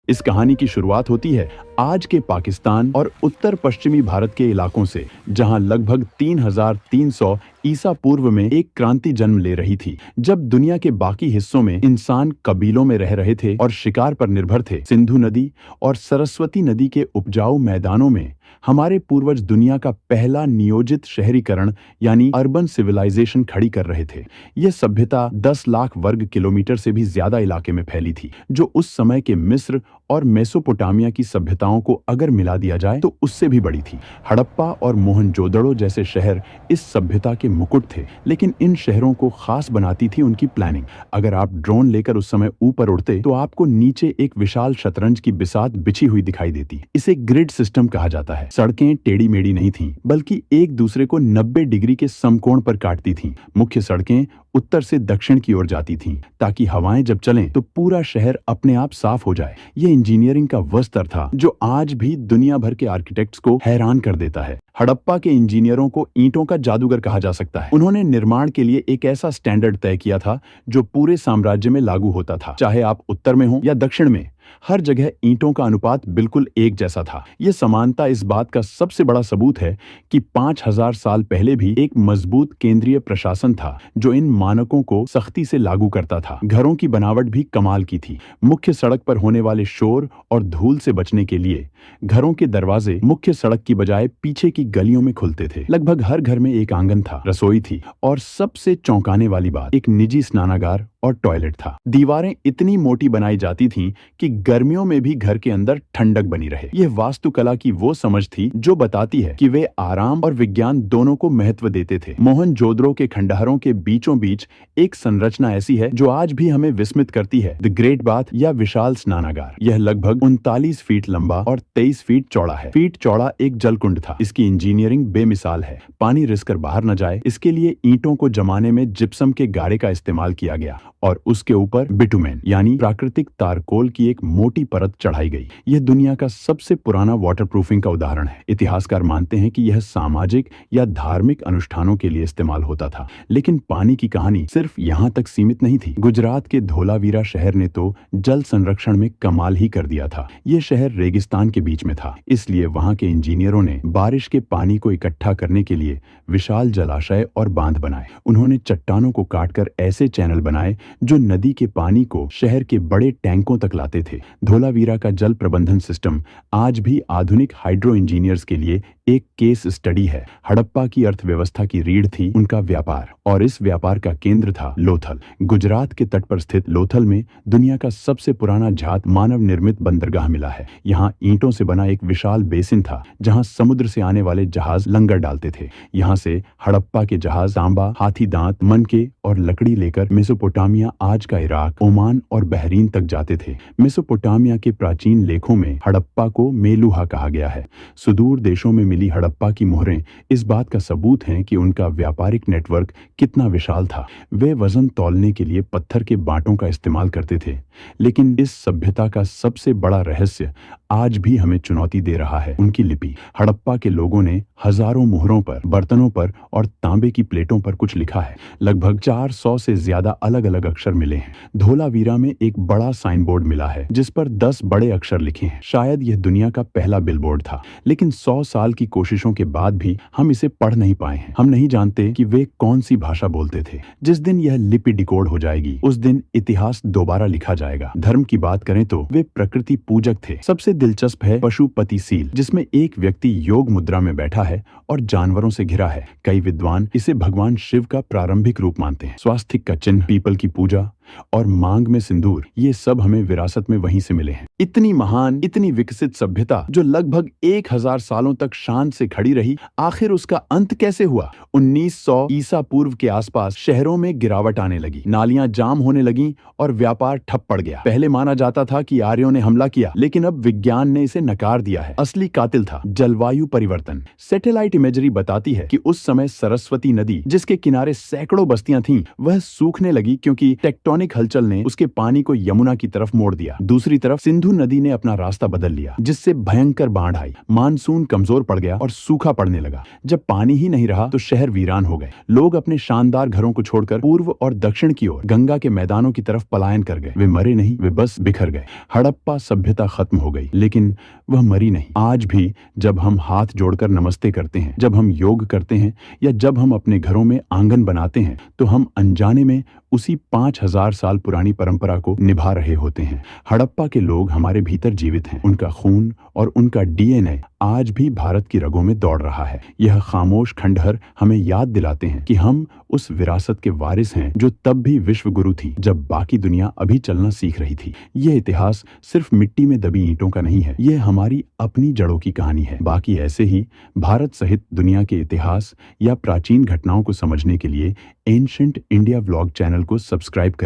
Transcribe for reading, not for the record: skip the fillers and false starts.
इस कहानी की शुरुआत होती है आज के पाकिस्तान और उत्तर पश्चिमी भारत के इलाकों से, जहां लगभग 3300 ईसा पूर्व में एक क्रांति जन्म ले रही थी। जब दुनिया के बाकी हिस्सों में इंसान कबीलों में रह रहे थे और शिकार पर निर्भर थे, सिंधु नदी और सरस्वती नदी के उपजाऊ मैदानों में हमारे पूर्वज दुनिया का पहला नियोजित शहरीकरण यानी अर्बन सिविलाइजेशन खड़ी कर रहे थे। यह सभ्यता 10 लाख वर्ग किलोमीटर से भी ज्यादा इलाके में फैली थी, जो उस समय के मिस्र और मेसोपोटामिया की सभ्यताओं को अगर मिला दिया जाए तो उससे भी बड़ी थी। हड़प्पा और मोहनजोदड़ो जैसे शहर इस सभ्यता के मुकुट थे, लेकिन इन शहरों को खास बनाती थी उनकी प्लानिंग। अगर आप ड्रोन लेकर उस समय ऊपर उड़ते तो आपको नीचे एक विशाल शतरंज की बिसात बिछी हुई दिखाई देती। इसे ग्रिड सिस्टम कहा जाता है। सड़कें टेढ़ी मेढ़ी नहीं थीं, बल्कि एक दूसरे को 90 डिग्री के समकोण पर काटती थीं। मुख्य सड़कें उत्तर से दक्षिण की ओर जाती थीं, ताकि हवाएं जब चलें तो पूरा शहर अपने आप साफ हो जाए। ये इंजीनियरिंग का वह स्तर था जो आज भी दुनिया भर के आर्किटेक्ट्स को हैरान कर देता है। हड़प्पा के इंजीनियरों को ईंटों का जादूगर कहा जा सकता है। उन्होंने निर्माण के लिए एक ऐसा स्टैंडर्ड तय किया था जो पूरे साम्राज्य में लागू होता था, चाहे आप उत्तर में हो या दक्षिण में। हर जगह ईंटों का अनुपात बिल्कुल एक जैसा था। यह समानता इस बात का सबसे बड़ा सबूत है कि 5000 साल पहले भी एक मजबूत केंद्रीय प्रशासन था जो इन मानकों को सख्ती से लागू करता था। घरों की बनावट भी कमाल की थी। मुख्य सड़क पर होने वाले शोर और धूल से बचने के लिए घरों के दरवाजे मुख्य सड़क की बजाय पीछे की गलियों में खुलते थे। लगभग हर घर में एक आंगन था, रसोई थी और सबसे चौंकाने वाली बात, एक निजी स्नानागार और टॉयलेट था। दीवारें इतनी मोटी बनाई जाती थीं कि गर्मियों में भी घर के अंदर ठंडक बनी रहे। यह वास्तुकला की वो समझ थी जो बताती है कि वे आराम और विज्ञान दोनों को महत्व देते थे। मोहनजोदड़ो के खंडहरों के बीचों बीच एक संरचना ऐसी है जो आज भी हमें विस्मित करती है, द ग्रेट बाथ या विशाल स्नानागार। यह लगभग 39 फीट लंबा और 23 फीट चौड़ा है। फीट चौड़ा एक जलकुंड था। इसकी इंजीनियरिंग बेमिसाल है। पानी रिसकर बाहर न जाए, इसके लिए ईंटों को जमाने में जिप्सम के गारे का इस्तेमाल किया गया और उसके ऊपर बिटुमेन यानी प्राकृतिक तारकोल की एक मोटी परत चढ़ाई गई। यह दुनिया का सबसे पुराना वाटरप्रूफिंग का उदाहरण है। इतिहासकार मानते हैं कि यह सामाजिक या धार्मिक अनुष्ठानों के लिए इस्तेमाल होता था, लेकिन पानी की कहानी सिर्फ यहाँ तक सीमित नहीं थी। गुजरात के धोलावीरा शहर ने तो जल संरक्षण में कमाल ही कर दिया था। यह शहर रेगिस्तान के बीच में था, इसलिए वहां के इंजीनियरों ने बारिश के पानी को इकट्ठा करने के लिए विशाल जलाशय और बांध बनाए। उन्होंने चट्टानों को काटकर ऐसे चैनल बनाए जो नदी के पानी को शहर के बड़े टैंकों तक लाते थे। धोलावीरा का जल प्रबंधन सिस्टम आज भी आधुनिक हाइड्रो इंजीनियर्स के लिए एक केस स्टडी है। हड़प्पा की अर्थव्यवस्था की रीढ़ थी उनका व्यापार, और इस व्यापार का केंद्र था लोथल। गुजरात के तट पर स्थित लोथल में दुनिया का सबसे पुराना जात मानव निर्मित बंदरगाह मिला है। यहाँ ईंटों से बना एक विशाल बेसिन था जहाँ समुद्र से आने वाले जहाज लंगर डालते थे। यहाँ से हड़प्पा के जहाज तांबा, हाथी दांत, मनके और लकड़ी लेकर मेसोपोटामिया, आज का इराक, ओमान और बहरीन तक जाते थे। मेसोपोटामिया के प्राचीन लेखों में हड़प्पा को मेलुहा कहा गया है। सुदूर देशों में मिली हड़प्पा की मोहरें इस बात का सबूत हैं कि उनका व्यापारिक नेटवर्क कितना विशाल था। वे वजन तौलने के लिए पत्थर के बांटों का इस्तेमाल करते थे, लेकिन इस सभ्यता का सबसे बड़ा रहस्य आज भी हमें चुनौती दे रहा है, उनकी लिपि। हड़प्पा के लोगों ने हजारों मुहरों पर, बर्तनों पर और तांबे की प्लेटों पर कुछ लिखा है। लगभग 400 से ज्यादा अलग अलग अक्षर मिले हैं। धोलावीरा में एक बड़ा साइन बोर्ड मिला है जिस पर 10 बड़े अक्षर लिखे हैं। शायद यह दुनिया का पहला बिलबोर्ड था, लेकिन 100 साल की कोशिशों के बाद भी हम इसे पढ़ नहीं पाए हैं। हम नहीं जानते कि वे कौन सी भाषा बोलते थे। जिस दिन यह लिपि डिकोड हो जाएगी, उस दिन इतिहास दोबारा लिखा जाएगा। धर्म की बात करें तो वे प्रकृति पूजक थे। सबसे दिलचस्प है पशुपति सील, जिसमें एक व्यक्ति योग मुद्रा में बैठा है और जानवरों से घिरा है। कई विद्वान इसे भगवान शिव का प्रारंभिक रूप मानते हैं। स्वास्तिक का चिन्ह, पीपल की पूजा और मांग में सिंदूर, ये सब हमें विरासत में वहीं से मिले हैं। इतनी महान, इतनी विकसित सभ्यता जो लगभग 1000 सालों तक शान से खड़ी रही, आखिर उसका अंत कैसे हुआ? 1900 ईसा पूर्व के आसपास शहरों में गिरावट आने लगी, नालियां जाम होने लगी और व्यापार ठप पड़ गया। पहले माना जाता था कि आर्यों ने हमला किया, लेकिन अब विज्ञान ने इसे नकार दिया है। असली कातिल था जलवायु परिवर्तन। सैटेलाइट इमेजरी बताती है कि उस समय सरस्वती नदी, जिसके किनारे सैकड़ों बस्तियां थीं, वह सूखने लगी क्योंकि टेक्टोनिक टेक्टोनिक हलचल ने उसके पानी को यमुना की तरफ मोड़ दिया। दूसरी तरफ सिंधु नदी ने अपना रास्ता बदल लिया, जिससे भयंकर बाढ़ आई। मानसून कमजोर पड़ गया और सूखा पड़ने लगा। जब पानी ही नहीं रहा तो शहर वीरान हो गए। लोग अपने शानदार घरों को छोड़कर पूर्व और दक्षिण की ओर गंगा के मैदानों की तरफ पलायन कर गए। वे मरे नहीं, वे बस बिखर गए। हड़प्पा सभ्यता खत्म हो गई, लेकिन वह मरी नहीं। आज भी जब हम हाथ जोड़कर नमस्ते करते हैं, जब हम योग करते हैं या जब हम अपने घरों में आंगन बनाते हैं, तो हम अनजाने में उसी 5000 साल पुरानी परंपरा को निभा रहे होते हैं। हड़प्पा के लोग हमारे भीतर जीवित हैं। उनका खून और उनका डीएनए आज भी भारत की रगों में दौड़ रहा है। यह खामोश खंडहर हमें याद दिलाते हैं कि हम उस विरासत के वारिस हैं जो तब भी विश्व गुरु थी, जब बाकी दुनिया अभी चलना सीख रही थी। यह इतिहास सिर्फ मिट्टी में दबी ईंटों का नहीं है, यह हमारी अपनी जड़ों की कहानी है। बाकी ऐसे ही भारत सहित दुनिया के इतिहास या प्राचीन घटनाओं को समझने के लिए एंशिएंट इंडिया व्लॉग चैनल को सब्सक्राइब करें।